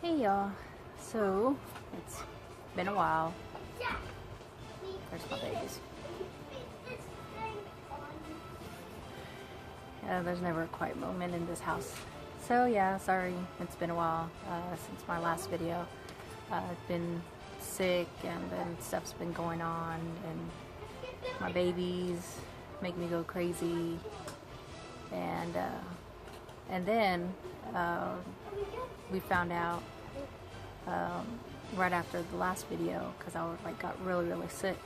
Hey y'all, so it's been a while. There's my babies. There's never a quiet moment in this house. So yeah, sorry, it's been a while since my last video. I've been sick and then stuff's been going on and my babies make me go crazy. And then we found out right after the last video, because I got really sick,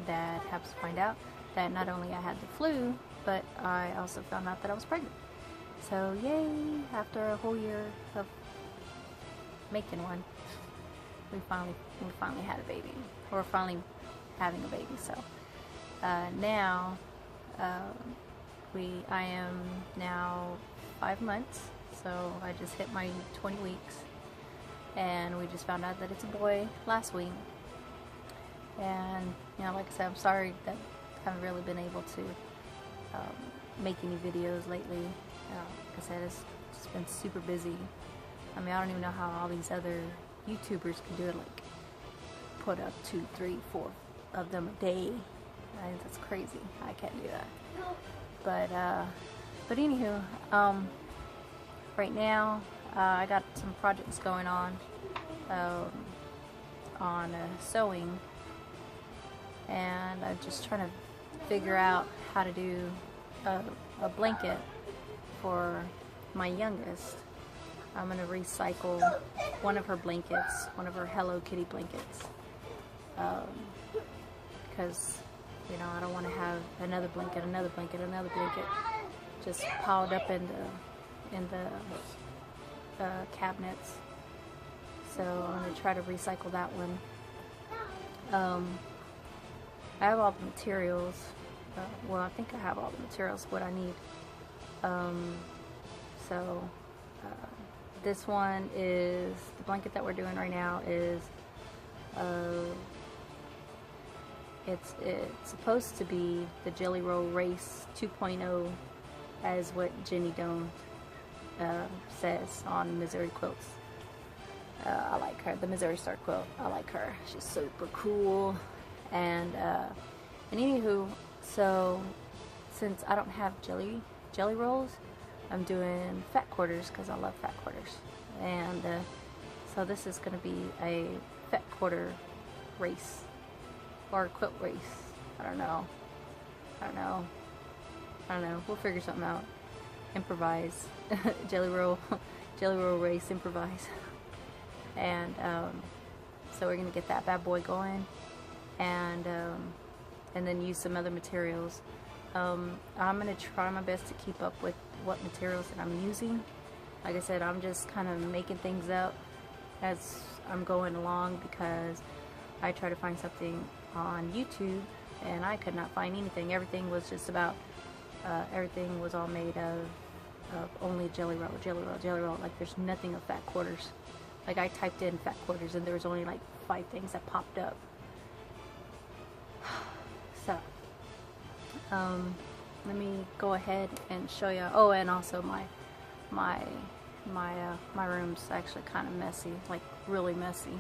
that happens to find out that not only I had the flu, but I also found out that I was pregnant. So yay, after a whole year of making one, we finally had a baby. We're finally having a baby. So now I am now 5 months, so I just hit my 20 weeks, and we just found out that it's a boy last week. And you know, like I said, I'm sorry that I haven't really been able to make any videos lately. Like I said, it's just been super busy. I mean, I don't even know how all these other YouTubers can do it, like put up 2, 3, 4 of them a day. That's crazy. I can't do that. But anywho, right now I got some projects going on sewing, and I'm just trying to figure out how to do a blanket for my youngest. I'm gonna recycle one of her blankets, one of her Hello Kitty blankets, because you know, I don't want to have another blanket just piled up in the cabinets. So I'm going to try to recycle that one. I have all the materials. Well, I think I have all the materials, what I need. This one is, the blanket that we're doing right now is, it's supposed to be the Jelly Roll Race 2.0, as what Jenny Doan says on Missouri Quilts. I like her, the Missouri Star Quilt. I like her. She's super cool. And anywho, so since I don't have jelly rolls, I'm doing fat quarters because I love fat quarters. And so this is going to be a fat quarter race. Or a quilt race. I don't know. We'll figure something out. Improvise. Jelly roll race, improvise. And so we're gonna get that bad boy going, and then use some other materials. I'm gonna try my best to keep up with what materials that I'm using. Like I said, I'm just kind of making things up as I'm going along, because I try to find something on YouTube and I could not find anything. Everything was just about everything was all made of only jelly roll. Like there's nothing of fat quarters. Like I typed in fat quarters and there was only like 5 things that popped up. So let me go ahead and show you. Oh, and also my room's actually kind of messy, like really messy.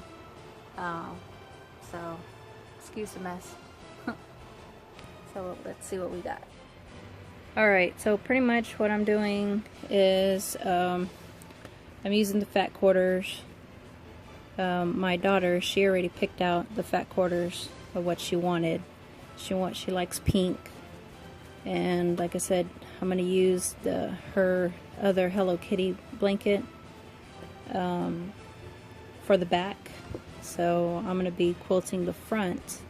So excuse the mess. So let's see what we got. Alright, so pretty much what I'm doing is I'm using the fat quarters. My daughter, she already picked out the fat quarters of what she wanted. She likes pink, and like I said, I'm going to use her other Hello Kitty blanket for the back. So I'm going to be quilting the front,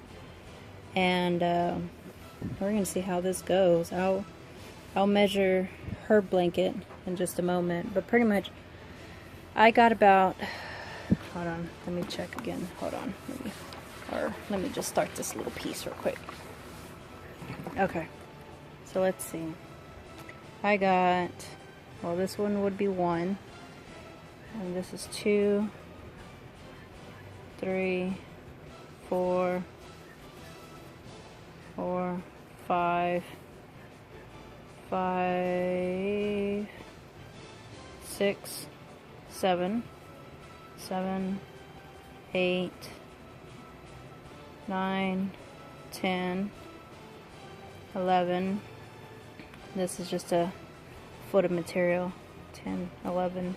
and we're going to see how this goes. I'll measure her blanket in just a moment, but pretty much I got about, hold on, let me check again, hold on, let me just start this little piece real quick. Okay, so let's see. I got, well, this one would be 1, and this is 2, 3, 4, 5, 6, 7. 7, 8, 9, 10, 11. This is just a foot of material. 10, 11,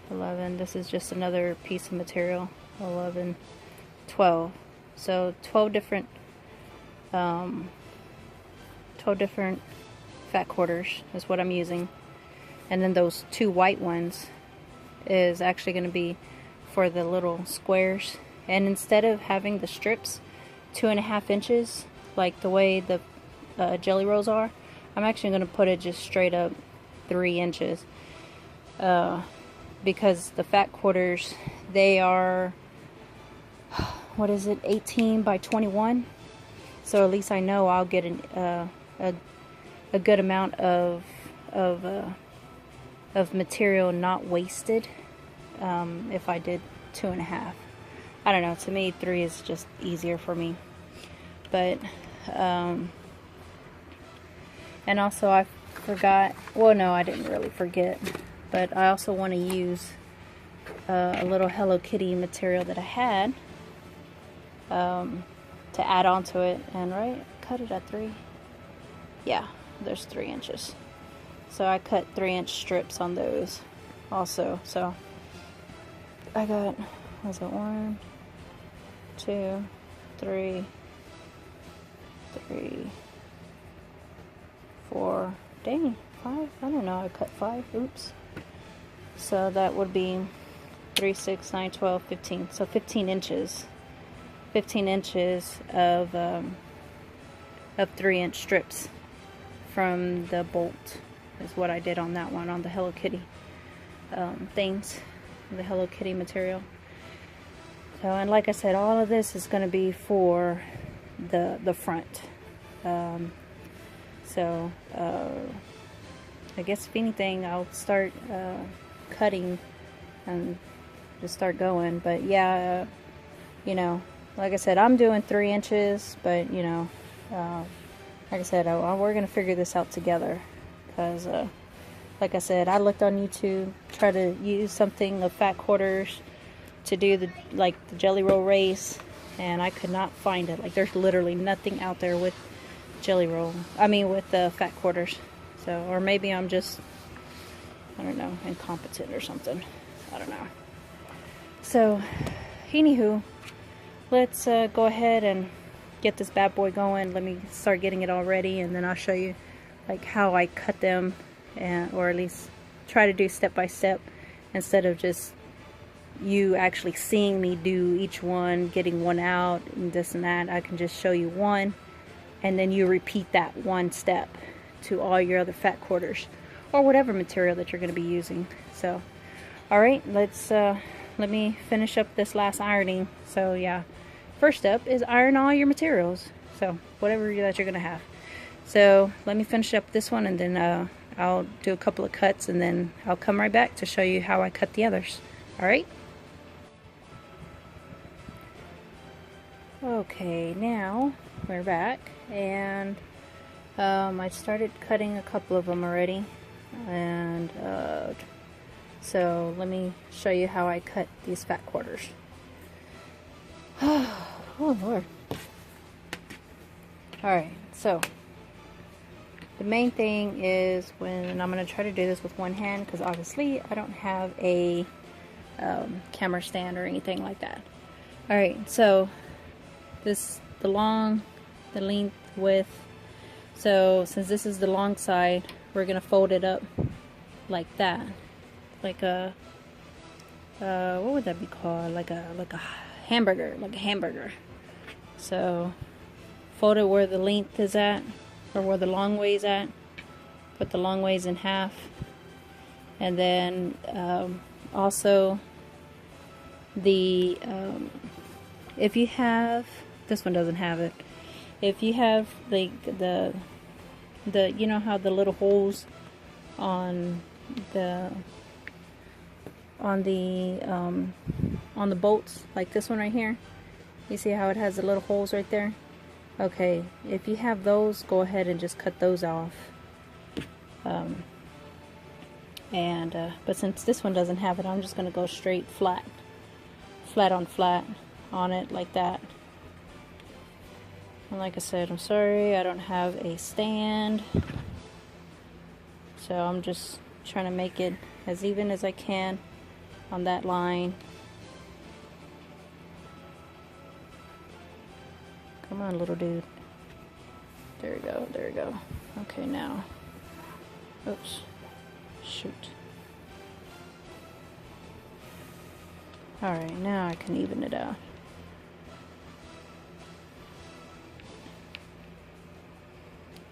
11. This is just another piece of material. 11, 12. So 12 different fat quarters is what I'm using. And then those 2 white ones is actually going to be for the little squares. And instead of having the strips 2.5 inches like the way the jelly rolls are, I'm actually going to put it just straight up 3 inches. Because the fat quarters, they are, what is it, 18 by 21. So at least I know I'll get a good amount of material not wasted if I did 2.5. I don't know, to me 3 is just easier for me. But and also I forgot, well no, I didn't really forget, but I also want to use a little Hello Kitty material that I had to add on to it. And right, cut it at 3. Yeah, there's 3 inches. So I cut 3-inch strips on those also. So I got, was it 1, 2, 3, 4, dang, 5, I don't know, I cut 5, oops. So that would be 3, 6, 9, 12, 15. So 15 inches. 15 inches of 3-inch strips from the bolt is what I did on that one, on the Hello Kitty things, the Hello Kitty material. So, and like I said, all of this is going to be for the front. So I guess if anything, I'll start cutting and just start going. But yeah, you know, like I said, I'm doing 3 inches, but you know, like I said, we're gonna figure this out together. Because like I said, I looked on YouTube, try to use something of fat quarters to do the jelly roll race, and I could not find it. Like, there's literally nothing out there with with the fat quarters. So, or maybe I'm just, I don't know, incompetent or something. I don't know. So, anywho, let's go ahead and get this bad boy going. Let me start getting it all ready, and then I'll show you like how I cut them, or at least try to do step by step instead of just you actually seeing me do each one, getting one out and this and that. I can just show you one, and then you repeat that one step to all your other fat quarters or whatever material that you're going to be using. So alright, let me finish up this last ironing. So yeah, first step is iron all your materials, so whatever that you're going to have. So let me finish up this one, and then I'll do a couple of cuts, and then I'll come right back to show you how I cut the others. Alright? Okay, now we're back, and I started cutting a couple of them already, and so let me show you how I cut these fat quarters. Oh Lord. Alright, so the main thing is, when I'm going to try to do this with one hand, because obviously I don't have a camera stand or anything like that. Alright, so this, the length, width. So since this is the long side, we're going to fold it up like that. Like a, what would that be called? Like a hamburger. So fold it where the length is at, or where the long way is at. Put the long ways in half. And then also the if you have, this one doesn't have it, if you have like the you know how the little holes on the bolts, like this one right here, you see how it has the little holes right there? Okay, if you have those, go ahead and just cut those off. But since this one doesn't have it, I'm just going to go straight flat. flat on flat on it like that. And like I said, I'm sorry I don't have a stand, so I'm just trying to make it as even as I can on that line. Come on, little dude. There we go, there we go. Okay, now. Oops. Shoot. Alright, now I can even it out.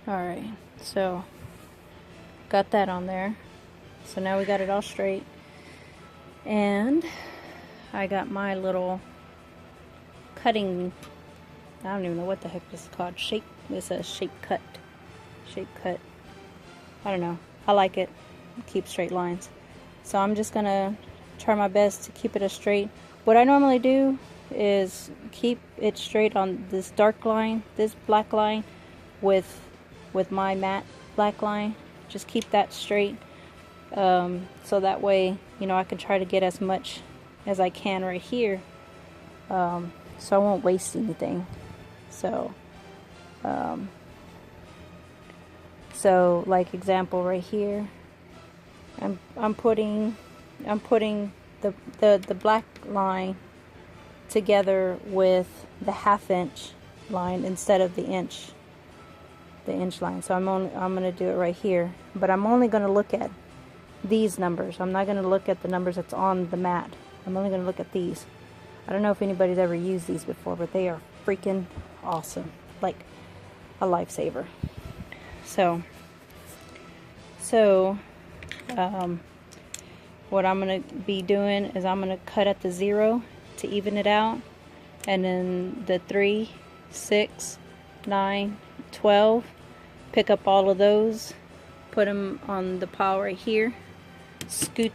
Alright, so got that on there. So now we got it all straight. And I got my little cutting, I don't even know what the heck this is called. It's a shape cut. Shape cut. I don't know. I like it. Keep straight lines. So I'm just gonna try my best to keep it as straight. What I normally do is keep it straight on this dark line, this black line, with my matte black line. Just keep that straight, so that way, you know, I can try to get as much as I can right here, so I won't waste anything. So like example right here, I'm putting the black line together with the 1/2 inch line instead of the inch line. So I'm going to do it right here, but I'm only going to look at these numbers. I'm not going to look at the numbers that's on the mat. I'm only going to look at these. I don't know if anybody's ever used these before, but they are freaking awesome, like a lifesaver. So what I'm going to be doing is I'm going to cut at the 0 to even it out, and then the 3, 6, 9, 12, pick up all of those, put them on the pile right here, scoot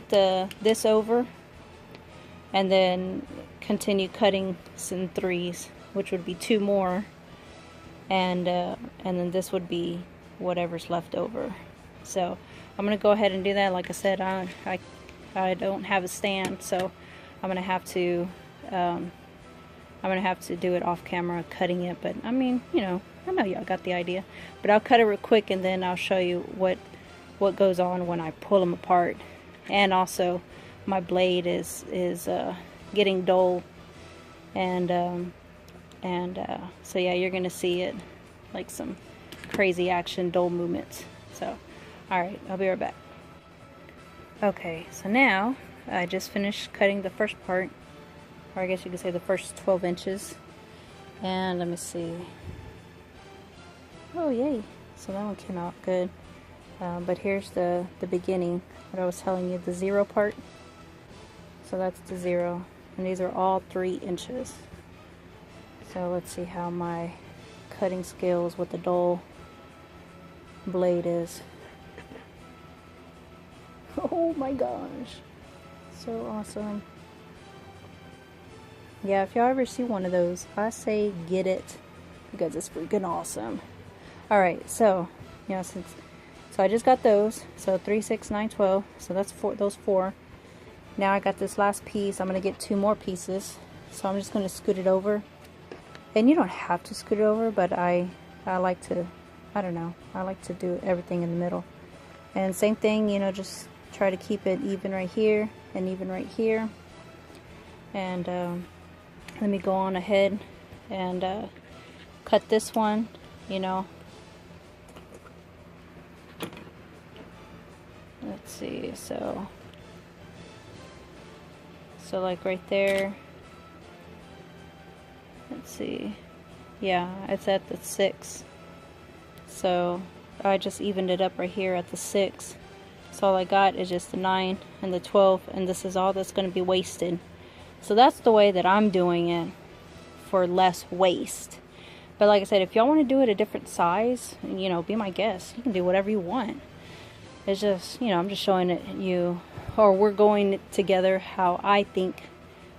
this over, and then continue cutting some 3s, which would be 2 more, and then this would be whatever's left over. So I'm gonna go ahead and do that. Like I said, I don't have a stand, so I'm gonna have to do it off camera, cutting it. But I mean, you know, I know y'all got the idea. But I'll cut it real quick, and then I'll show you what goes on when I pull them apart. And also, my blade is getting dull, and so yeah, you're gonna see it, like some crazy action, dull movements. So, all right, I'll be right back. Okay, so now I just finished cutting the first part, or I guess you could say the first 12 inches. And let me see. Oh, yay. So that one came out good. But here's the beginning, what I was telling you, the 0 part. So that's the 0. And these are all 3 inches. So let's see how my cutting skills with the dull blade is. Oh my gosh. So awesome. Yeah, if y'all ever see one of those, I say get it, because it's freaking awesome. Alright, so, you know, so I just got those. So 3, 6, 9, 12. So that's those 4. Now I got this last piece. I'm going to get 2 more pieces. So I'm just going to scoot it over. And you don't have to scoot it over, but I like to, I don't know, I like to do everything in the middle. And same thing, you know, just try to keep it even right here and even right here. And let me go on ahead and cut this one, you know. Let's see, so like right there, let's see, yeah, it's at the 6, so I just evened it up right here at the 6. So all I got is just the 9 and the 12, and this is all that's going to be wasted. So that's the way that I'm doing it, for less waste. But like I said, if y'all want to do it a different size, you know, be my guest. You can do whatever you want. It's just, you know, I'm just showing it you, or we're going together how I think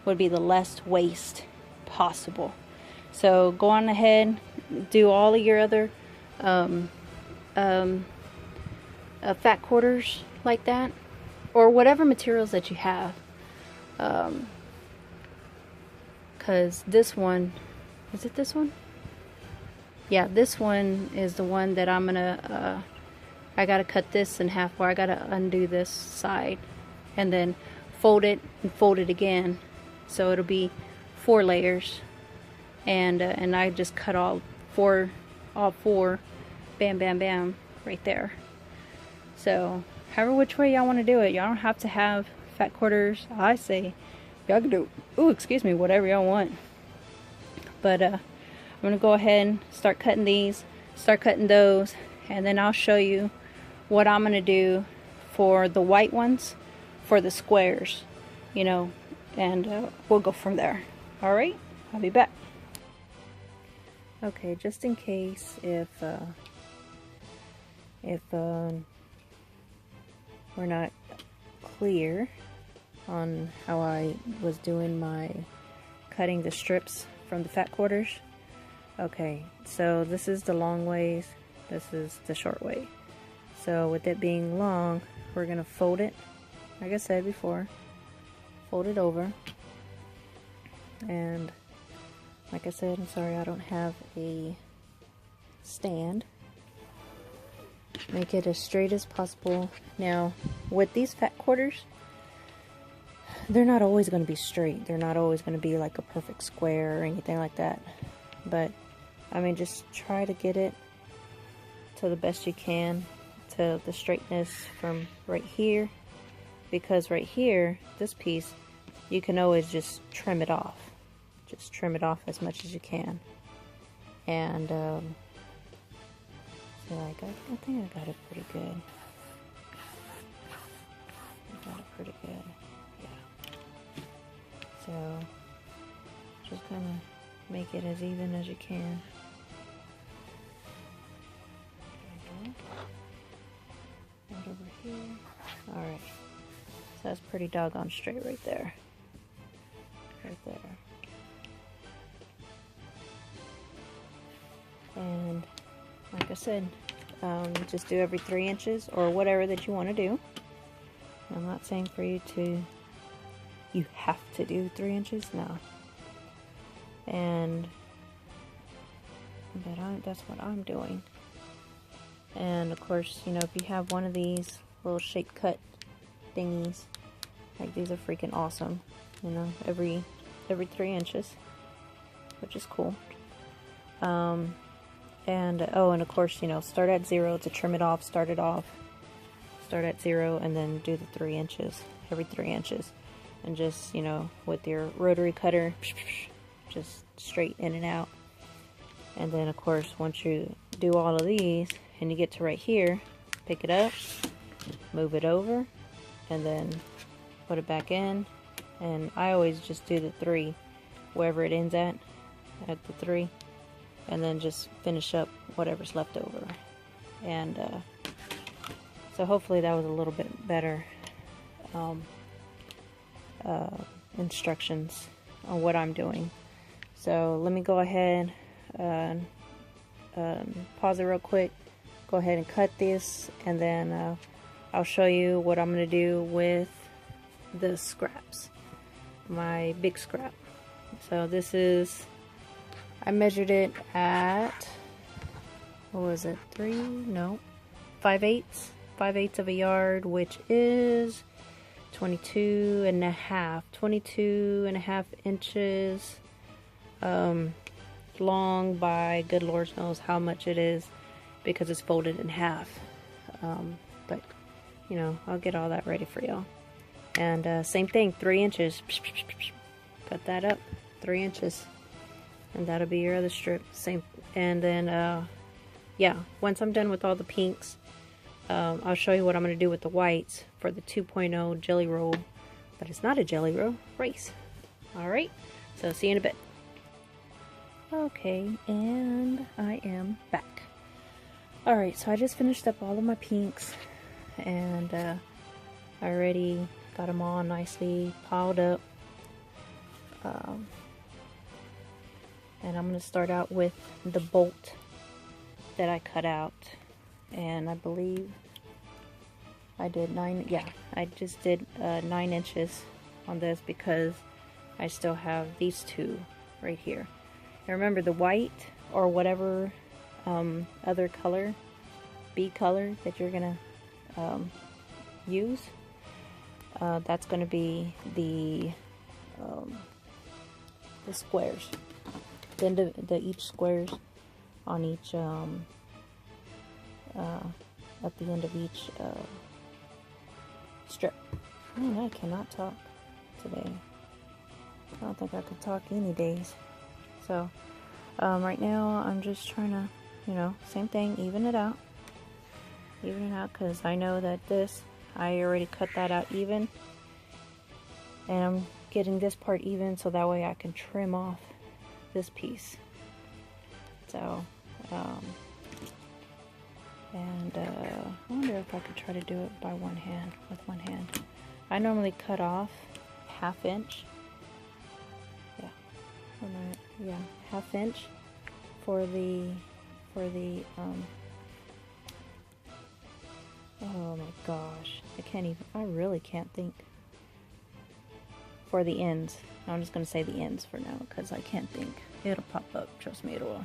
would be the less waste possible. So go on ahead, do all of your other fat quarters like that, or whatever materials that you have. because this one, is it this one? Yeah, this one is the one that I'm gonna, I gotta cut this in half, or I gotta undo this side and then fold it and fold it again. So it'll be 4 layers. And I just cut all four, bam, bam, bam, right there. So, however which way y'all want to do it, y'all don't have to have fat quarters. I say, y'all can do, ooh, excuse me, whatever y'all want. But, I'm going to go ahead and start cutting these, start cutting those, and then I'll show you what I'm going to do for the white ones, for the squares, you know, and we'll go from there. Alright, I'll be back. Okay, just in case if we're not clear on how I was doing my cutting the strips from the fat quarters. Okay, so this is the long ways, this is the short way. So with it being long, we're gonna fold it, like I said before, fold it over, and like I said, I'm sorry I don't have a stand. Make it as straight as possible. Now, with these fat quarters, they're not always going to be straight. They're not always going to be like a perfect square or anything like that. But, I mean, just try to get it to the best you can, to the straightness from right here. Because right here, this piece, you can always just trim it off. Just trim it off as much as you can. And, so I think I got it pretty good. I got it pretty good. Yeah. So, just gonna make it as even as you can. Right over here. Alright. So that's pretty doggone straight right there. Right there. And like I said, just do every 3 inches or whatever that you want to do. I'm not saying for you have to do 3 inches, no. But that's what I'm doing. And of course, you know, if you have one of these little shape cut thingies, like these are freaking awesome. You know, every 3 inches, which is cool. And of course, you know, start at 0 to trim it off. Start at 0 and then do the 3 inches, every 3 inches, and just, you know, with your rotary cutter, just straight in and out. And then of course, once you do all of these and you get to right here, pick it up, move it over, and then put it back in. And I always just do the 3 wherever it ends at the 3. And then just finish up whatever's left over. And so hopefully that was a little bit better instructions on what I'm doing. So let me go ahead and pause it real quick. Go ahead and cut this, and then I'll show you what I'm going to do with the scraps. My big scrap. So this is, I measured it at, what was it, 5/8 of a yard, which is 22 and a half inches long by good Lord knows how much it is, because it's folded in half. But you know, I'll get all that ready for y'all. And same thing, 3 inches. Cut that up, 3 inches. And that'll be your other strip. Same. And then, yeah, once I'm done with all the pinks, I'll show you what I'm going to do with the whites for the 2.0 jelly roll. But it's not a jelly roll, race. Alright, so see you in a bit. Okay, and I am back. Alright, so I just finished up all of my pinks. And I already got them all nicely piled up. And I'm going to start out with the bolt that I cut out. And I believe I did I just did 9 inches on this, because I still have these two right here. And remember, the white or whatever other color, bee color that you're gonna use, that's gonna be the squares. Then the each squares on each at the end of each strip. Man, I cannot talk today. I don't think I could talk any days. So right now I'm just trying to, you know, same thing, even it out, because I know that this, I already cut that out even, and I'm getting this part even so that way I can trim off this piece. So I wonder if I could try to do it by one hand, with one hand. I normally cut off 1/2 inch. Yeah, 1/2 inch for the oh my gosh, I really can't think. For the ends. I'm just gonna say the ends for now because I can't think. It'll pop up, trust me, it will.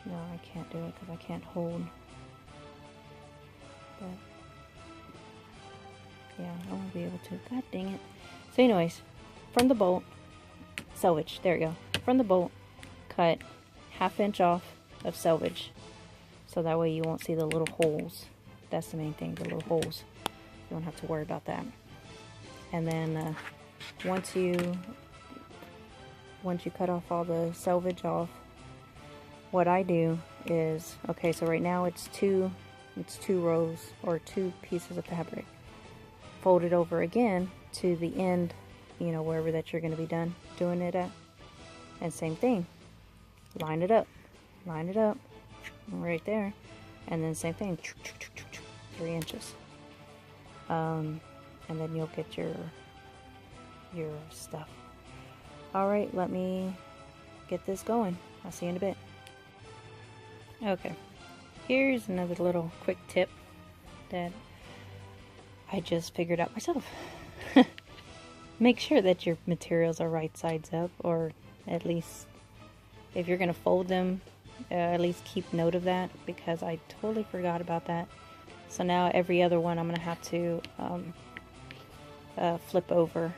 No, I can't do it because I can't hold. But yeah, I won't be able to. God dang it. So anyways, from the bolt, selvage, there we go. From the bolt, cut 1/2 inch off of selvage. So that way you won't see the little holes. That's the main thing, the little holes. You don't have to worry about that. And then once you cut off all the selvage off, what I do is, okay, so right now it's two rows or 2 pieces of fabric. Fold it over again to the end, you know, wherever that you're going to be done doing it at. And same thing, line it up right there, and then same thing, 3 inches. And then you'll get your stuff. Alright, let me get this going. I'll see you in a bit. Okay, here's another little quick tip that I just figured out myself. Make sure that your materials are right sides up, or at least if you're going to fold them, at least keep note of that, because I totally forgot about that. So now every other one I'm going to have to flip over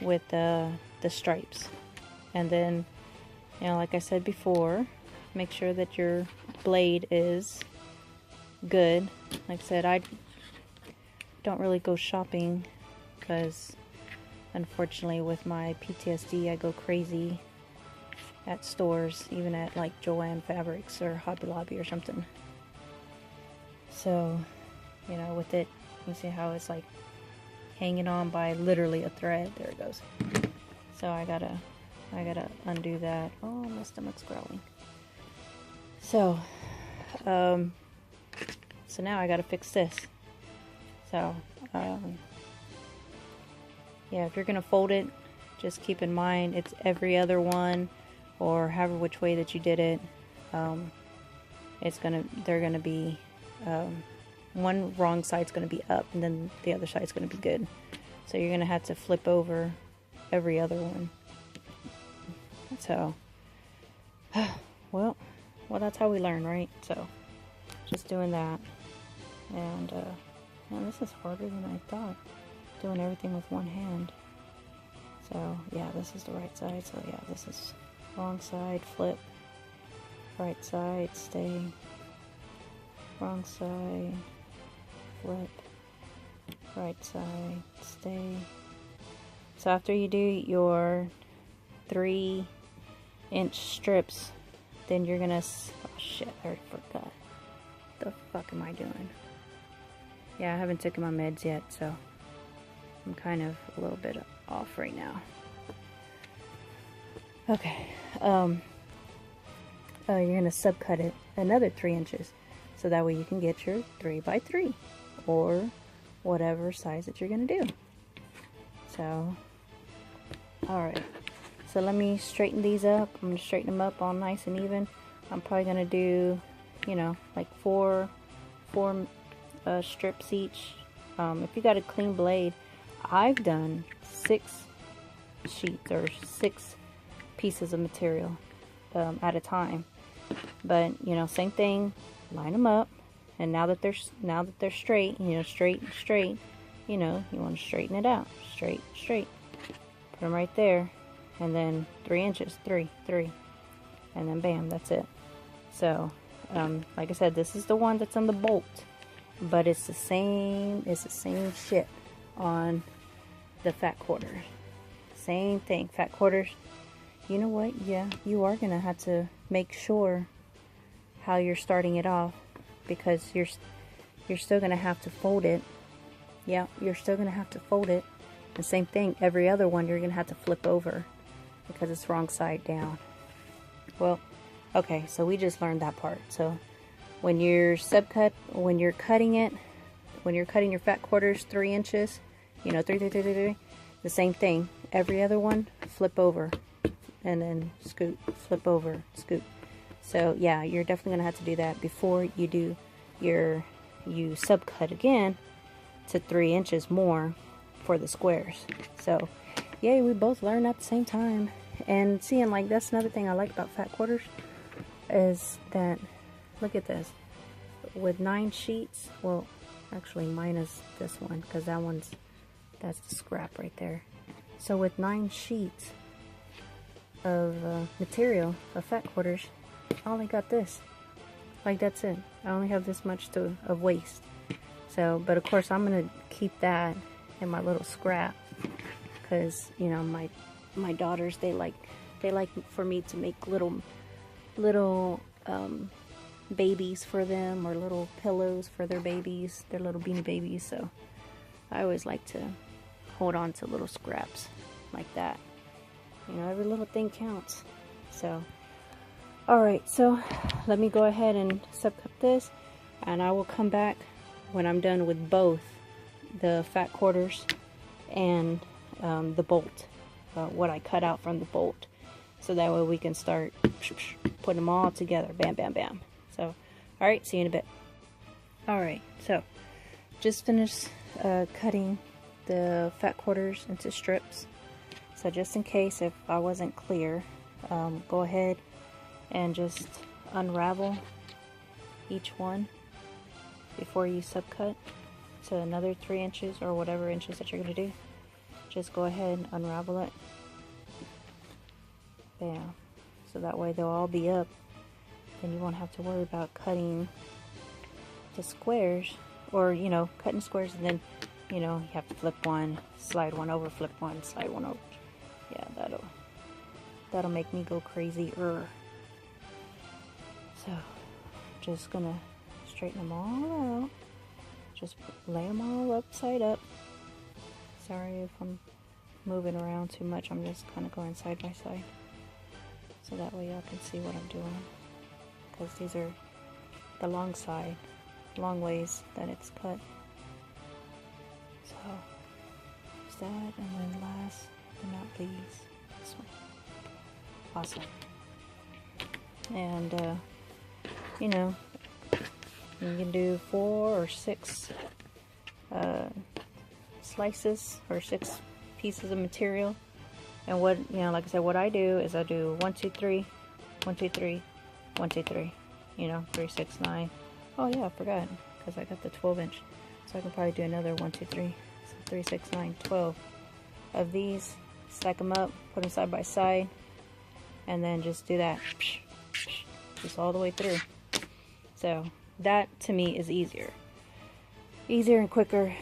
with the stripes. And then, you know, like I said before, make sure that your blade is good. Like I said, I don't really go shopping because unfortunately with my PTSD I go crazy at stores, even at like Joann Fabrics or Hobby Lobby or something. So, you know, with it, you see how it's like hanging on by literally a thread. There it goes. So I gotta undo that. Oh, my stomach's growling. So now I gotta fix this. So yeah, if you're gonna fold it, just keep in mind it's every other one, or however which way that you did it. They're gonna be one wrong side's gonna be up, and then the other side's gonna be good. So you're gonna have to flip over every other one. So, well, that's how we learn, right? So, just doing that, and man, this is harder than I thought. Doing everything with one hand. So yeah, this is the right side. So yeah, this is wrong side, flip, right side, stay, wrong side, flip, right side, stay. So after you do your 3-inch strips, then you're gonna, oh shit, I already forgot. The fuck am I doing? Yeah, I haven't taken my meds yet, so I'm kind of a little bit off right now. Okay, you're gonna subcut it another 3 inches, so that way you can get your 3x3 or whatever size that you're gonna do. So, alright, so let me straighten these up. I'm gonna straighten them up all nice and even. I'm probably gonna do, you know, like four strips each. If you got a clean blade, I've done 6 sheets or 6 pieces of material at a time. But you know, same thing, line them up, and now that they're straight, you know, straight, you know, you want to straighten it out, straight, put them right there, and then 3 inches, 3, and then bam, that's it. So like I said, this is the one that's on the bolt, but it's the same shit on the fat quarters. Same thing, fat quarters. You know what? Yeah, you are gonna have to make sure how you're starting it off, because you're still gonna have to fold it. Yeah, you're still gonna have to fold it. The same thing, every other one you're gonna have to flip over because it's wrong side down. Well, okay, so we just learned that part. So when you're when you're cutting your fat quarters 3 inches, you know, 3, the same thing. Every other one, flip over, and then scoot, flip over, scoot. So yeah, you're definitely gonna have to do that before you do you subcut again to 3 inches more for the squares. So yay, we both learned at the same time. And seeing, like, that's another thing I like about fat quarters, is that, look at this, with 9 sheets, well, actually minus this one, because that's the scrap right there. So with 9 sheets of material, of fat quarters, I only got this. Like, that's it. I only have this much of waste. So, but of course I'm gonna keep that in my little scrap, because, you know, my daughters, they like for me to make little babies for them, or little pillows for their babies, their little beanie babies. So I always like to hold on to little scraps like that. You know, every little thing counts. So alright, so let me go ahead and subcut this, and I will come back when I'm done with both the fat quarters and the bolt, what I cut out from the bolt, so that way we can start putting them all together. Bam, bam, bam. So alright, see you in a bit. Alright, so just finished cutting the fat quarters into strips. So just in case if I wasn't clear, go ahead and just unravel each one before you subcut to another 3 inches or whatever inches that you're going to do. Just go ahead and unravel it. Bam. So that way they'll all be up. Then you won't have to worry about cutting the squares, or, you know, cutting squares and then, you know, you have to flip one, slide one over, flip one, slide one over. Yeah, that'll make me go crazy. So just gonna straighten them all out. Just lay them all upside up. Sorry if I'm moving around too much. I'm just kind of going side by side, so that way y'all can see what I'm doing. Because these are the long ways that it's cut. So there's that, and then last but not least, this one. Awesome. And you know, you can do 4 or 6 slices or 6 pieces of material. And what, you know, like I said, what I do is I do 1, 2, 3, 1, 2, 3, 1, 2, 3, you know, 3, 6, 9. Oh yeah, I forgot, because I got the 12-inch, so I can probably do another 1, 2, 3, so 3, 6, 9, 12 of these. Stack them up, put them side by side, and then just do that, just all the way through. So that to me is easier and quicker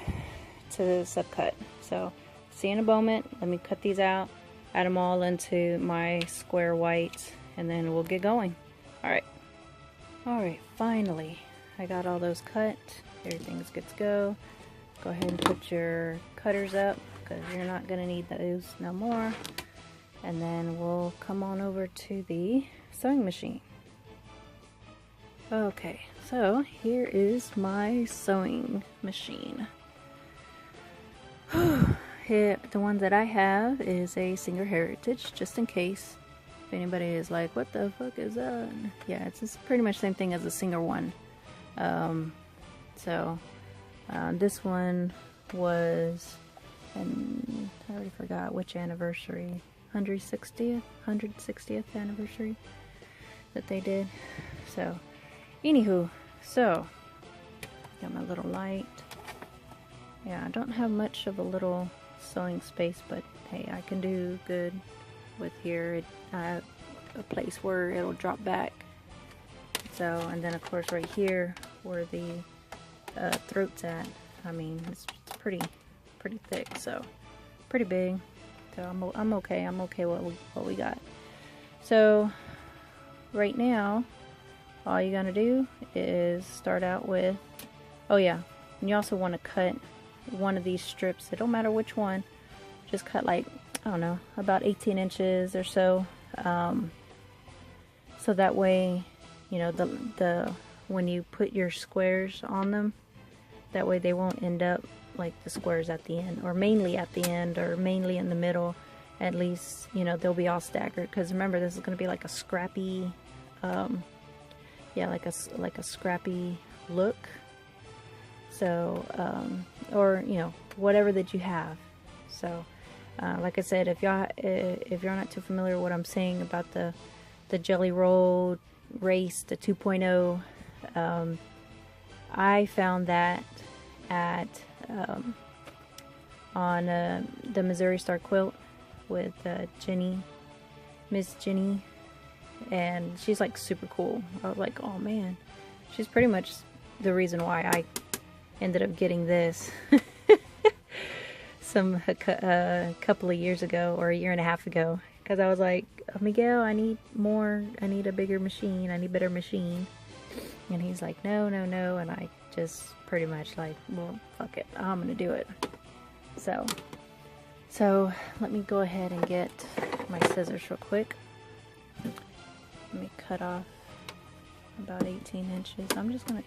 to subcut. So see you in a moment. Let me cut these out, add them all into my square white, and then we'll get going. Alright, finally I got all those cut. Everything's good to go. Go ahead and put your cutters up, because you're not going to need those no more. And then we'll come on over to the sewing machine. Okay, so here is my sewing machine. The one that I have is a Singer Heritage, just in case if anybody is like, what the fuck is that? Yeah, it's just pretty much the same thing as the Singer one. This one was and I already forgot which anniversary, 160th anniversary that they did. So, anywho, so got my little light. Yeah, I don't have much of a little sewing space, but hey, I can do good with here. A place where it'll drop back. So, and then of course right here where the throat's at, I mean, it's pretty thick, so pretty big. So I'm okay. I'm okay what we got. So right now, all you're gonna do is start out with, oh yeah, and you also want to cut one of these strips. It don't matter which one. Just cut like, I don't know, about 18 inches or so. So that way, you know, the when you put your squares on them, that way they won't end up like the squares at the end, or mainly at the end, or mainly in the middle. At least, you know, they'll be all staggered, because remember, this is going to be like a scrappy, yeah, like a scrappy look. So, or, you know, whatever that you have. So, like I said, if you're not too familiar with what I'm saying about the Jelly Roll Race, the 2.0, I found that at on the Missouri Star Quilt with Miss Jenny, and she's like super cool. I was like, oh man, she's pretty much the reason why I ended up getting this a couple of years ago, or a year and a half ago, because I was like, Miguel, I need a bigger machine, I need a better machine. And he's like, no, and I just pretty much like, well, fuck it, I'm gonna do it. So let me go ahead and get my scissors real quick. Let me cut off about 18 inches. I'm just gonna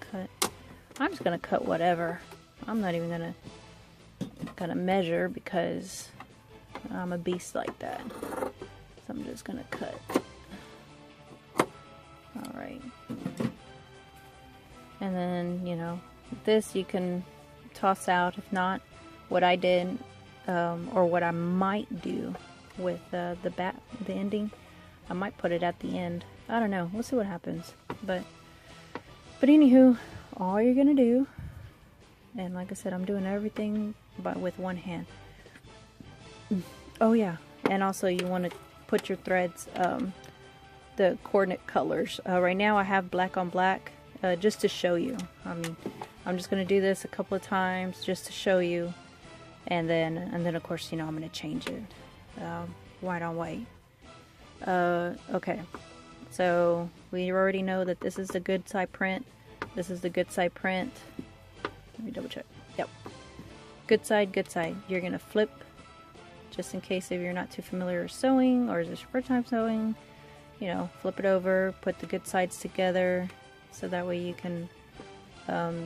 cut whatever. I'm not even gonna measure, because I'm a beast like that. So I'm just gonna cut. Alright. And then, you know, this you can toss out. If not, what I did, or what I might do with the ending, I might put it at the end. I don't know. We'll see what happens. But anywho, all you're gonna do, and like I said, I'm doing everything with one hand. Oh yeah, and also you want to put your threads, the coordinate colors. Right now I have black on black, just to show you. I mean, I'm just gonna do this a couple of times just to show you, and then of course, you know, I'm gonna change it, white on white. Okay, so we already know that this is the good side print. This is the good side print. Let me double check. Yep. Good side, good side. You're gonna flip, just in case if you're not too familiar with sewing, or is this your first time sewing, you know, flip it over, put the good sides together, so that way you can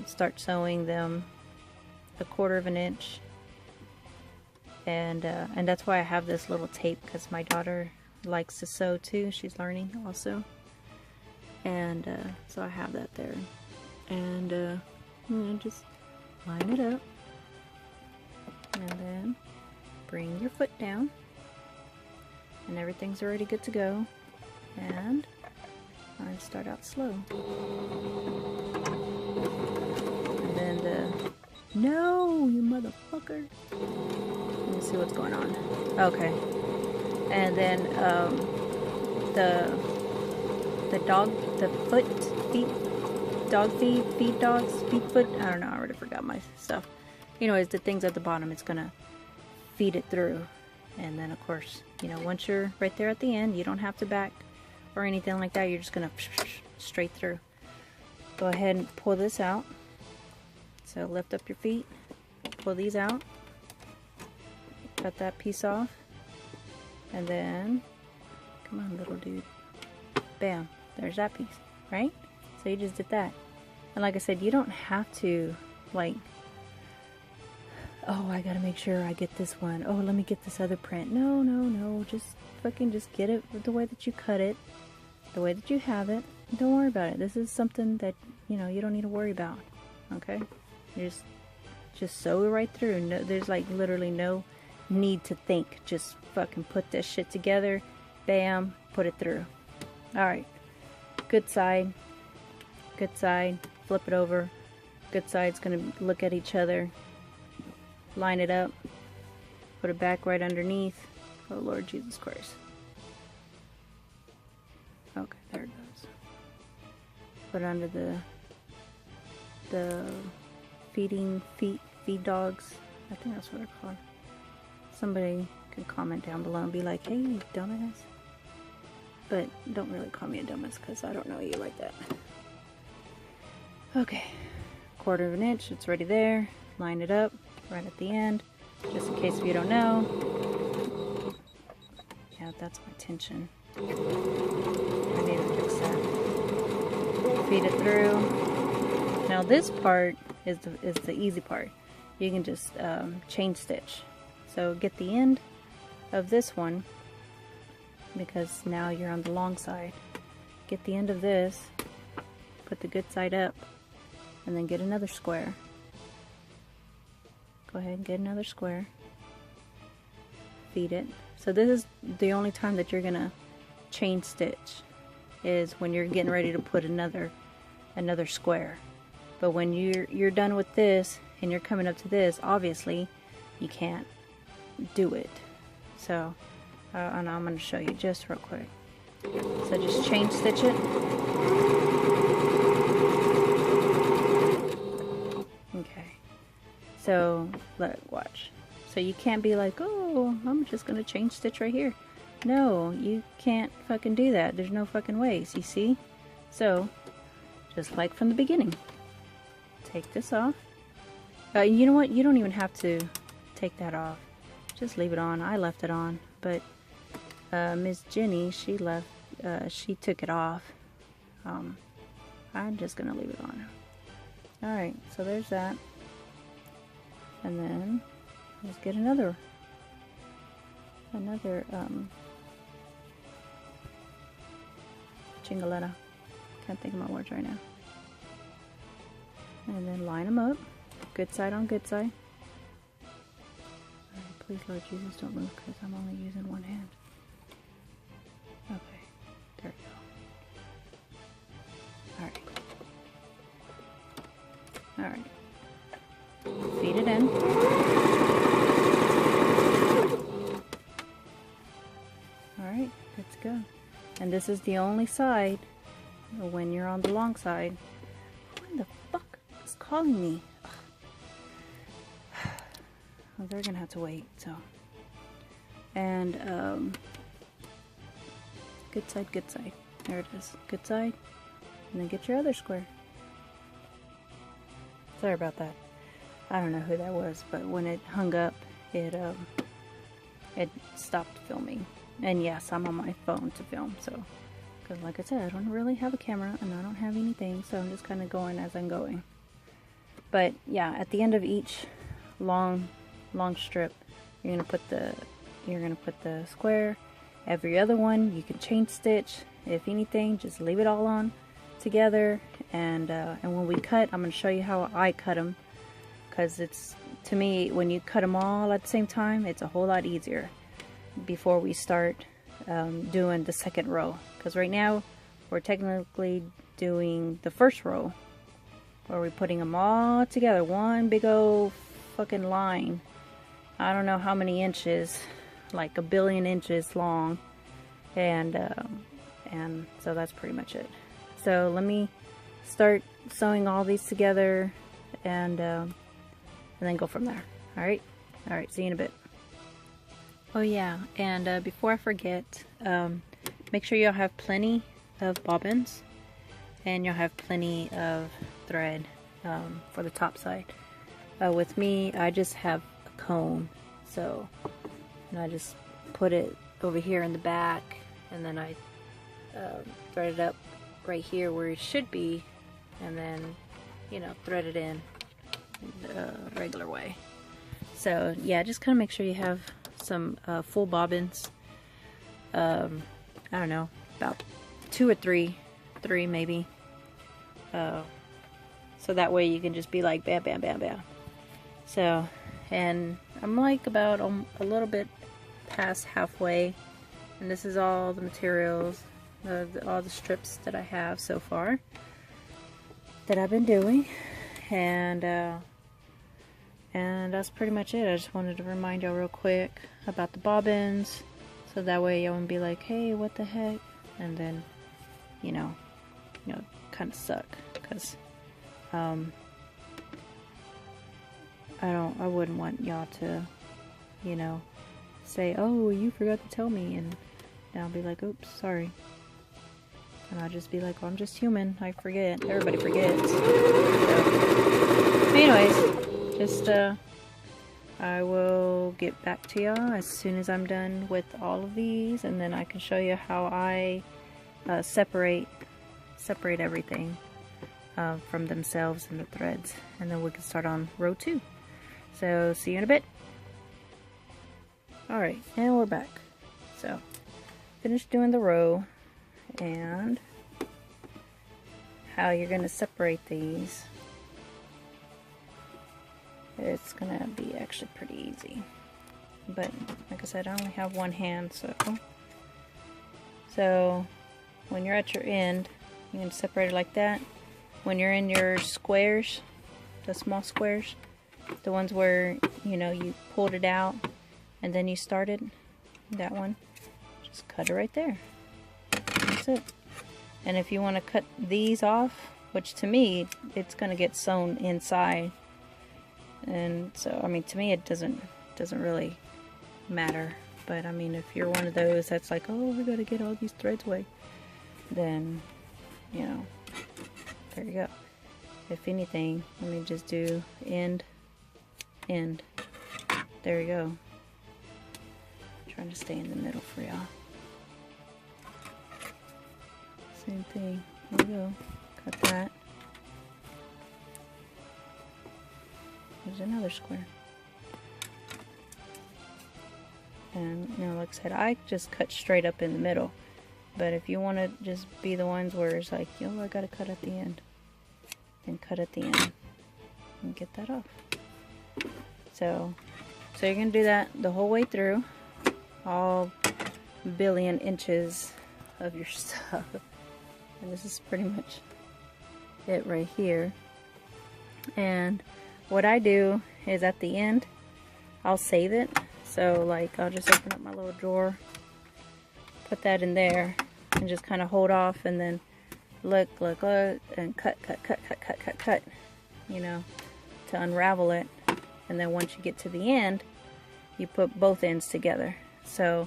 start sewing them 1/4 of an inch. And that's why I have this little tape, because my daughter likes to sew too. She's learning also, and so I have that there. And you know, just line it up, and then bring your foot down, and everything's already good to go. And I start out slow, and then no, you motherfucker. Let me see what's going on. Okay, and then feed dogs, feed foot. I don't know. I already forgot my stuff. Anyways, the things at the bottom, it's gonna feed it through, and then of course, you know, once you're right there at the end, you don't have to back or anything like that. You're just gonna straight through. Go ahead and pull this out. So lift up your feet, pull these out, cut that piece off, and then come on, little dude, bam, there's that piece, right? So you just did that. And like I said, you don't have to, like, oh, I gotta make sure I get this one, oh, let me get this other print. No, just fucking just get it the way that you cut it, the way that you have it. Don't worry about it. This is something that, you know, you don't need to worry about, okay? You Just sew it right through. No, there's like literally no need to think. Just fucking put this shit together. Bam, put it through. Alright. Good side. Good side. Flip it over. Good side's gonna look at each other. Line it up. Put it back right underneath. Oh Lord Jesus Christ. Okay, there it goes. Put it under the feed dogs. I think that's what they're called. Somebody can comment down below and be like, hey, dumbass. But don't really call me a dumbass because I don't know you like that. Okay, 1/4 of an inch, it's already there. Line it up right at the end, just in case if you don't know. Yeah, that's my tension. I need to fix that. Feed it through. Now this part is the easy part. You can just chain stitch. So get the end of this one, because now you're on the long side. Get the end of this, put the good side up, and then get another square. Go ahead and get another square. Feed it. So this is the only time that you're gonna chain stitch, is when you're getting ready to put another square. But when you're done with this and you're coming up to this, obviously you can't do it. So and I'm going to show you just real quick. So just chain stitch it. Okay. So watch. So you can't be like, oh, I'm just going to chain stitch right here. No, you can't fucking do that. There's no fucking ways, you see? So just like from the beginning. Take this off. You know what? You don't even have to take that off. Just leave it on. I left it on, but Miss Jenny, she took it off. I'm just gonna leave it on. Alright, so there's that. And then let's get another chingaletta. Can't think of my words right now. And then line them up, good side on good side. Please, Lord Jesus, don't move, because I'm only using one hand. Okay, there we go. Alright. Alright. Feed it in. Alright, let's go. And this is the only side when you're on the long side. What the fuck is calling me? Well, they're gonna have to wait, so. And good side, good side. There it is. Good side. And then get your other square. Sorry about that. I don't know who that was, but when it hung up, it stopped filming. And yes, I'm on my phone to film, so. Because like I said, I don't really have a camera and I don't have anything, so I'm just kind of going as I'm going. But yeah, at the end of each long strip, you're gonna put the square. Every other one you can chain stitch. If anything, just leave it all on together. And when we cut, I'm gonna show you how I cut them, because it's, to me, when you cut them all at the same time, it's a whole lot easier before we start doing the second row. Because right now we're technically doing the first row, where we're putting them all together, one big old fucking line. I don't know how many inches, like 1 billion inches long, and so that's pretty much it. So let me start sewing all these together, and then go from there. All right, see you in a bit. Oh yeah, and before I forget, make sure you'll have plenty of bobbins, and you'll have plenty of thread for the top side. With me, I just have a cone, so I just put it over here in the back, and then I thread it up right here where it should be, and then, you know, thread it in the regular way. So yeah, just kind of make sure you have some full bobbins. I don't know, about 2 or 3 maybe. So that way you can just be like bam, bam, bam, bam. So, and I'm like about a little bit past halfway, and this is all the materials, all the strips that I have so far that I've been doing, and that's pretty much it. I just wanted to remind y'all real quick about the bobbins, so that way y'all won't be like, hey, what the heck, and then you know kind of suck, because I wouldn't want y'all to, say, oh, you forgot to tell me, and I'll be like, oops, sorry. And I'll just be like, well, I'm just human. I forget. Everybody forgets. So, anyways, just, I will get back to y'all as soon as I'm done with all of these, and then I can show you how I separate everything from themselves and the threads, and then we can start on row 2. So, see you in a bit. Alright, and we're back. So, finished doing the row, and how you're going to separate these. It's going to be actually pretty easy. But, like I said, I only have one hand, so when you're at your end, you can separate it like that. When you're in your squares, the small squares, the ones where, you pulled it out and then you started, that one, just cut it right there. That's it. And if you want to cut these off, which to me, it's going to get sewn inside. And so, I mean, to me, it doesn't really matter. But, I mean, if you're one of those that's like, oh, I got to get all these threads away, then, there you go. If anything, let me just do end. There you go. I'm trying to stay in the middle for y'all. Same thing. There you go. Cut that. There's another square. And, like I said, I just cut straight up in the middle. But if you want to just be the ones where it's like, I gotta cut at the end. Then cut at the end. And get that off. So you're going to do that the whole way through. All billion inches of your stuff. And this is pretty much it right here. And what I do is at the end, I'll save it. So like I'll just open up my little drawer, put that in there, and just kind of hold off, and then look, and cut, to unravel it. And then once you get to the end, you put both ends together. So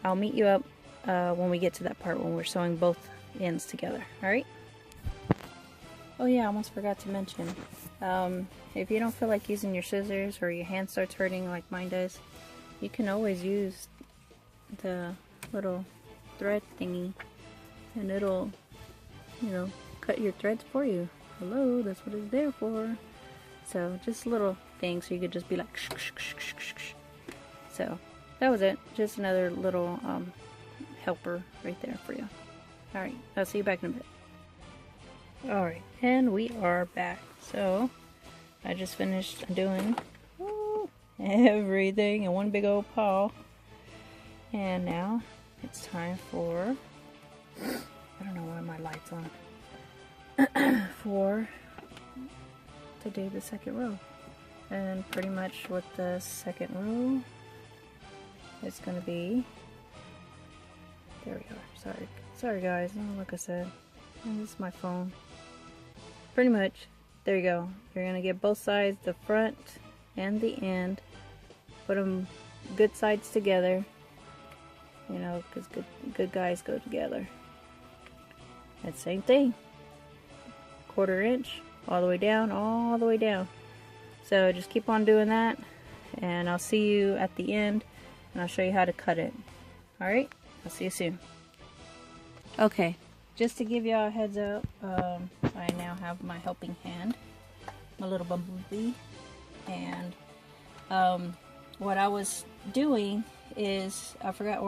I'll meet you up when we get to that part when we're sewing both ends together. Alright? Oh yeah, I almost forgot to mention, if you don't feel like using your scissors or your hand starts hurting like mine does, you can always use the little thread thingy, and it'll, cut your threads for you. Hello, that's what it's there for. So just little things, so you could just be like shh, shh, shh, shh, shh, shh. So that was it. Just another little helper right there for you. Alright, I'll see you back in a bit. Alright, and we are back. So I just finished doing everything in one big old pile. And now it's time for, I don't know why my light's on, for to do the second row. And pretty much what the second row is going to be, there we are. Sorry guys, like I said, this is my phone. Pretty much, there you go. You're going to get both sides, the front and the end, put them good sides together, because good guys go together. That same thing, 1/4 inch, all the way down. So just keep on doing that, and I'll see you at the end, and I'll show you how to cut it. Alright, I'll see you soon. Okay, just to give y'all a heads up, I now have my helping hand, my little bumblebee, and what I was doing is, I forgot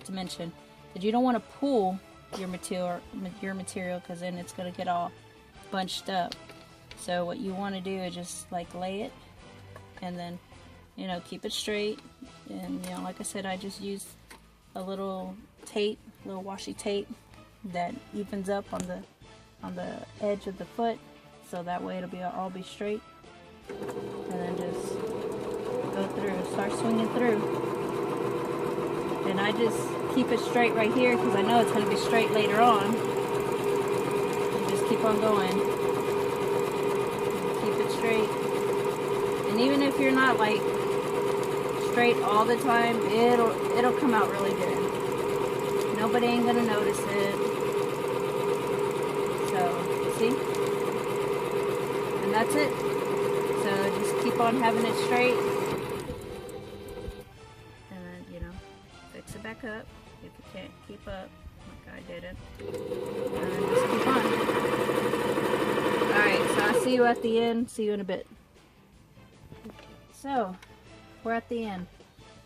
to mention that you don't want to pull your material, because then it's going to get all bunched up. So what you want to do is just like lay it and then, you know, keep it straight. And, you know, like I said, I just use a little tape, little washi tape that evens up on the edge of the foot, so that way it'll all be straight. And then just go through, start swinging through. And I just keep it straight right here because I know it's going to be straight later on. And just keep on going. Keep it straight. And even if you're not like straight all the time, it'll come out really good. Nobody ain't gonna notice it. So, see? And that's it. So just keep on having it straight. And then, you know, fix it back up if you can't keep up like I did it. And then just keep on. Alright, so I'll see you at the end. See you in a bit. So, we're at the end.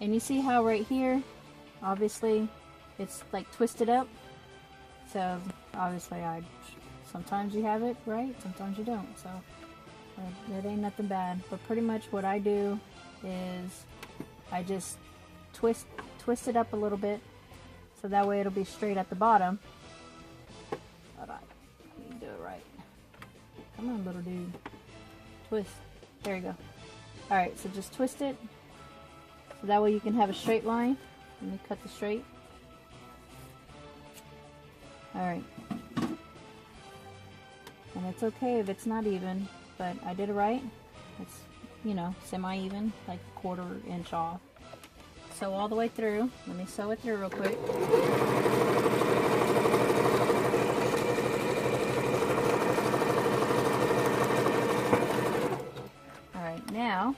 And you see how right here, obviously, it's like twisted up. So, obviously, sometimes you have it right, sometimes you don't. So, that ain't nothing bad. But pretty much what I do is I just twist it up a little bit. So that way it'll be straight at the bottom. Hold on. Let me do it right. Come on, little dude. Twist. There you go. Alright, so just twist it. So that way you can have a straight line. Let me cut the straight. Alright. And it's okay if it's not even, but I did it right. It's, you know, semi-even, like a 1/4 inch off. So all the way through. Let me sew it through real quick. Alright, now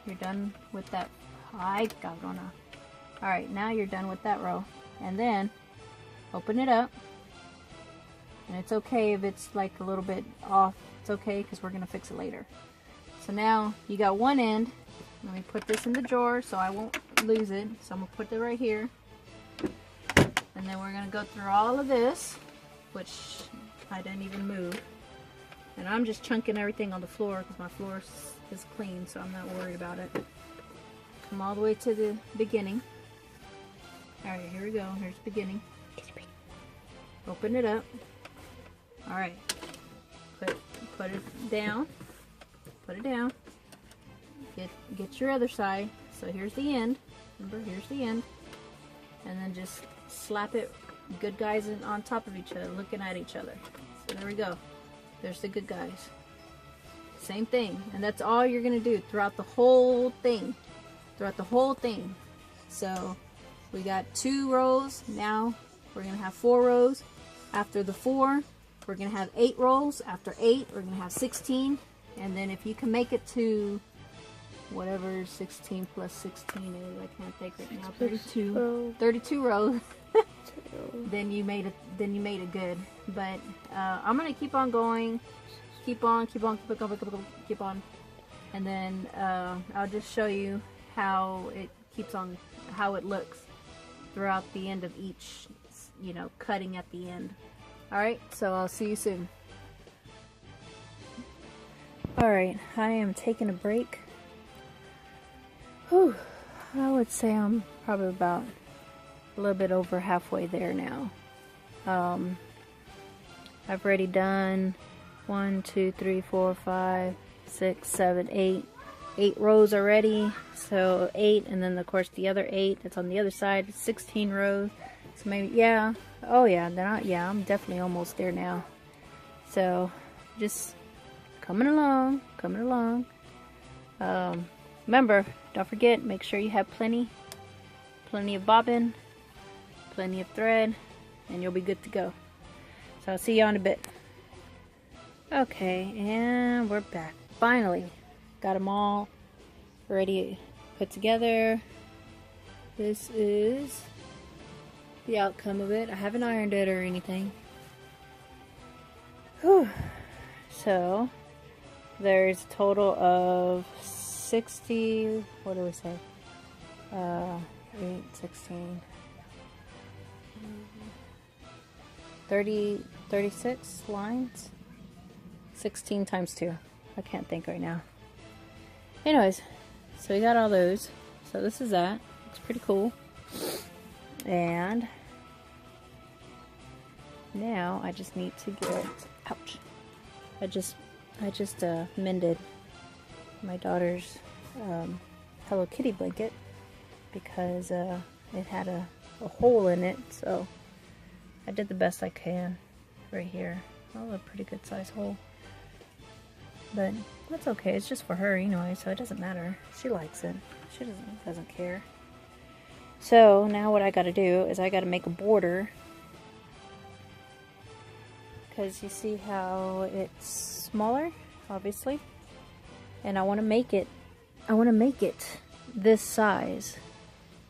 you're done with that. Ay, cabrona. Alright, now you're done with that row. And then open it up. And it's okay if it's like a little bit off. It's okay because we're going to fix it later. So now you got one end. Let me put this in the drawer so I won't lose it. So I'm going to put it right here. And then we're going to go through all of this, which I didn't even move. And I'm just chunking everything on the floor because my floor is clean, so I'm not worried about it. Come all the way to the beginning. Alright, here we go. Here's the beginning. Open it up. Alright. Put it down. Put it down. Get your other side. So here's the end. Remember, here's the end. And then just slap it, good guys on top of each other, looking at each other. So there we go. There's the good guys. Same thing. And that's all you're going to do throughout the whole thing. Throughout the whole thing. So we got 2 rows. Now we're going to have 4 rows. After the 4, we're going to have 8 rows. After 8, we're going to have 16. And then if you can make it to whatever 16 plus 16 is, I can't think right now. 32. 32 rows. Then you made it good. But I'm gonna keep on going, keep on, and then I'll just show you how it looks throughout the end of each, you know, cutting at the end. All right, so I'll see you soon. All right, I am taking a break. Whew, I would say I'm probably about a little bit over halfway there now. I've already done 1, 2, 3, 4, 5, 6, 7, 8. 8 rows already. So 8, and then of course the other 8 that's on the other side. 16 rows. So maybe, yeah. Oh yeah, yeah, I'm definitely almost there now. So just coming along. Remember, don't forget, make sure you have plenty of bobbin, plenty of thread, and you'll be good to go. So I'll see you in a bit. Okay, and we're back. Finally, got them all ready, put together. This is the outcome of it. I haven't ironed it or anything. Whew. So there's a total of 60, what do we say? 8, 16, 30, 36 lines. 16 times 2. I can't think right now. Anyways, so we got all those. So this is that. It's pretty cool. And now I just need to get, ouch. I just mended my daughter's Hello Kitty blanket because it had a hole in it, so I did the best I can right here. Oh, a pretty good size hole. But that's okay, it's just for her anyway, so it doesn't matter. She likes it. She doesn't care. So now what I gotta do is I gotta make a border, because you see how it's smaller, obviously, and I want to make it this size.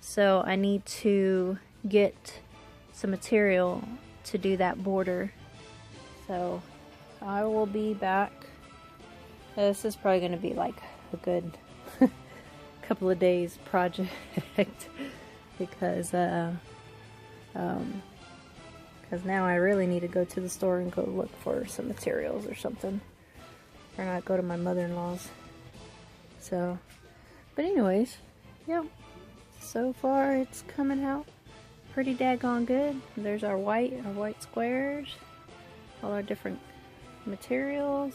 So I need to get some material to do that border. So I will be back. This is probably going to be like a good couple of days project because now I really need to go to the store and go look for some materials or something, or not go to my mother-in-law's. So, but anyways, yeah, so far it's coming out pretty daggone good. There's our white squares, all our different materials,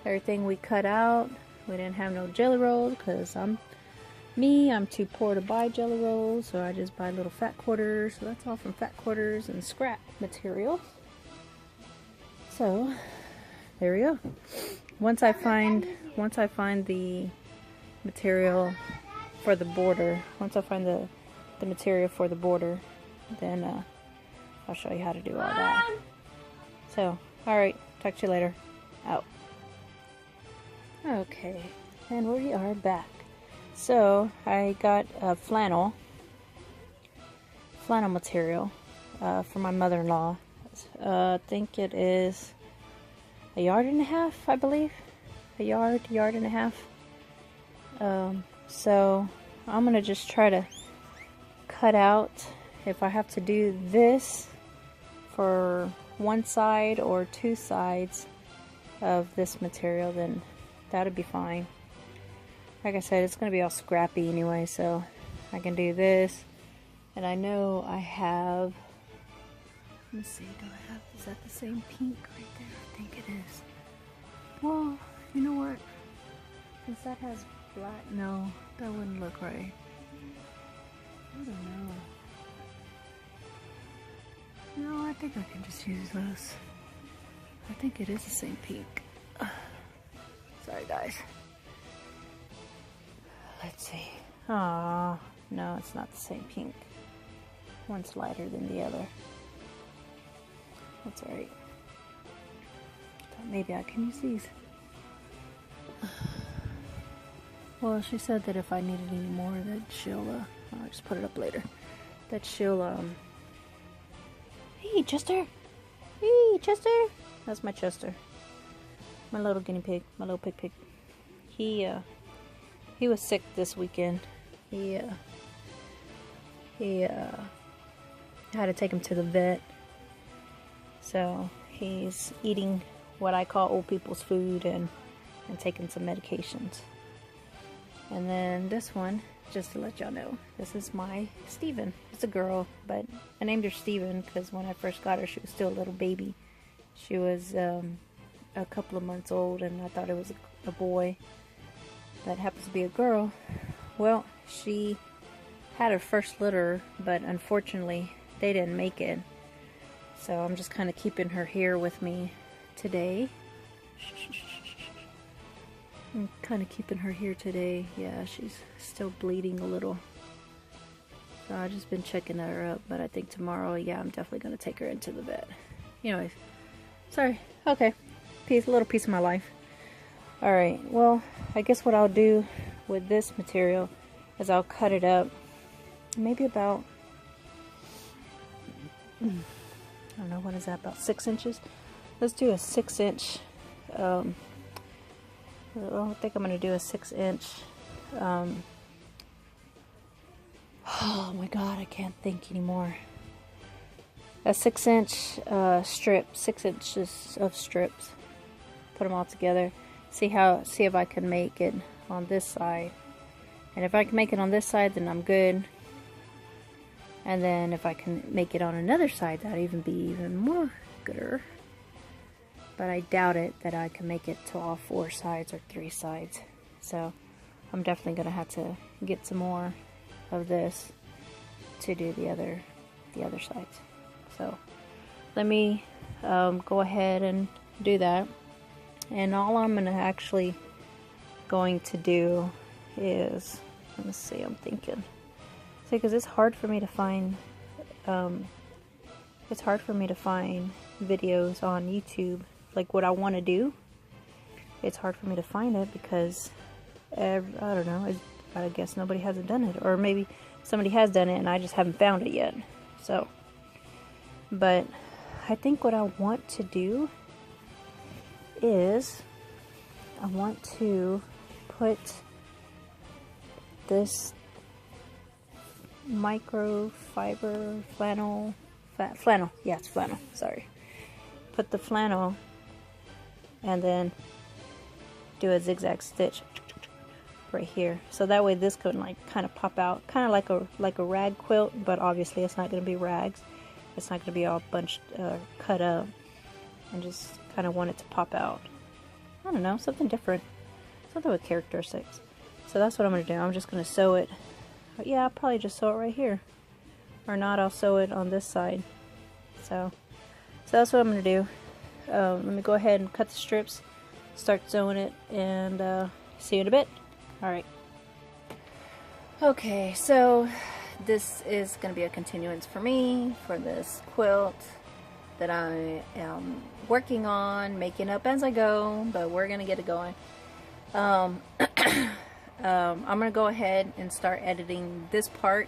everything we cut out. We didn't have no jelly rolls because I'm too poor to buy jelly rolls, so I just buy little fat quarters. So that's all from fat quarters and scrap material. So there we go. Once I find the material for the border, then I'll show you how to do all that. So, alright, talk to you later. Out. Okay, and we are back. So I got a flannel material for my mother-in-law. I think it is a yard and a half, I believe. A yard and a half. So I'm gonna just try to cut out, if I have to do this for one side or two sides of this material, then that'd be fine. Like I said, it's going to be all scrappy anyway, so I can do this. And I know I have, let me see, is that the same pink right there? I think it is. Well, you know what? Since that has black, no, that wouldn't look right. I don't know. No, I think I can just use this. I think it is the same pink. Sorry, guys. Let's see. Ah, no, it's not the same pink. One's lighter than the other. That's alright. Thought maybe I can use these. Well, she said that if I needed any more, that she'll, I'll just put it up later. That she'll, Hey, Chester! Hey, Chester! That's my Chester. My little guinea pig. My little pig. He was sick this weekend. He had to take him to the vet. So he's eating what I call old people's food and taking some medications. And then this one, just to let y'all know, this is my Steven. It's a girl, but I named her Steven because when I first got her, she was still a little baby. She was a couple of months old, and I thought it was a boy. That happens to be a girl. Well, she had her first litter, but unfortunately they didn't make it. So I'm just kind of keeping her here with me today. I'm kind of keeping her here today. Yeah, she's still bleeding a little. So I've just been checking her up, but I think tomorrow, yeah, I'm definitely going to take her into the vet. Anyways, sorry. Okay, a little piece of my life. Alright, well, I guess what I'll do with this material is I'll cut it up maybe about, I don't know, what is that, about 6 inches? Let's do a 6-inch, I think I'm going to do a 6-inch, oh my god, I can't think anymore. A 6-inch strip, 6 inches of strips. Put them all together. See if I can make it on this side. And if I can make it on this side, then I'm good. And then if I can make it on another side, that'd even be even more gooder. But I doubt it that I can make it to all 4 sides or 3 sides. So I'm definitely gonna have to get some more of this to do the other sides. So let me go ahead and do that. And all I'm actually going to do is, let me see, I'm thinking, see, because it's hard for me to find videos on YouTube, like what I want to do. It's hard for me to find it because I don't know, I guess nobody hasn't done it, or maybe somebody has done it and I just haven't found it yet. So, but I think what I want to do is I want to put this microfiber flannel, yeah, it's flannel, sorry. Put the flannel and then do a zigzag stitch right here, so that way this could like kind of pop out, kind of like a rag quilt, but obviously it's not going to be rags. It's not going to be all bunched, cut up, and just kind of want it to pop out. I don't know, something different, something with characteristics. So that's what I'm going to do. I'm just going to sew it. Yeah, I'll probably just sew it right here, or not, I'll sew it on this side. So that's what I'm going to do. Let me go ahead and cut the strips, start sewing it, and see you in a bit. Alright. Okay, so this is going to be a continuance for me for this quilt that I am working on, making up as I go, but we're going to get it going. I'm going to go ahead and start editing this part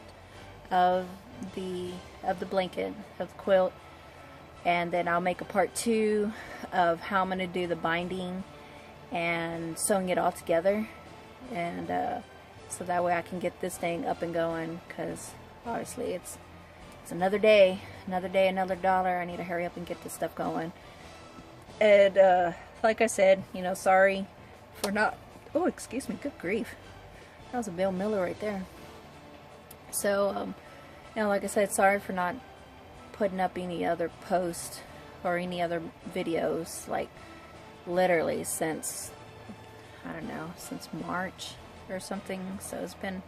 of the blanket, of the quilt, and then I'll make a part 2 of how I'm going to do the binding and sewing it all together, and so that way I can get this thing up and going, because obviously it's another day, another dollar. I need to hurry up and get this stuff going. And like I said, you know, sorry for not, oh, excuse me, good grief, that was a Bill Miller right there. So you know, like I said, sorry for not putting up any other post or any other videos, like literally since, I don't know, since March or something. So it's been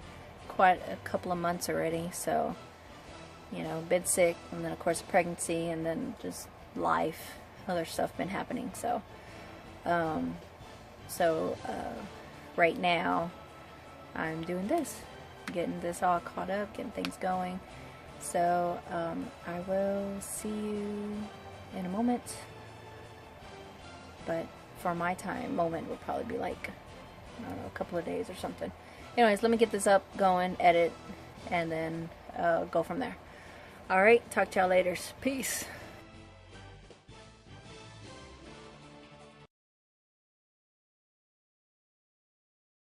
quite a couple of months already. So, you know, been sick, and then of course pregnancy, and then just life, other stuff been happening. So right now I'm doing this, getting this all caught up, getting things going. So I will see you in a moment, but for my time, moment will probably be like, I don't know, a couple of days or something. Anyways, let me get this up, going, edit, and then go from there. Alright, talk to y'all later. Peace.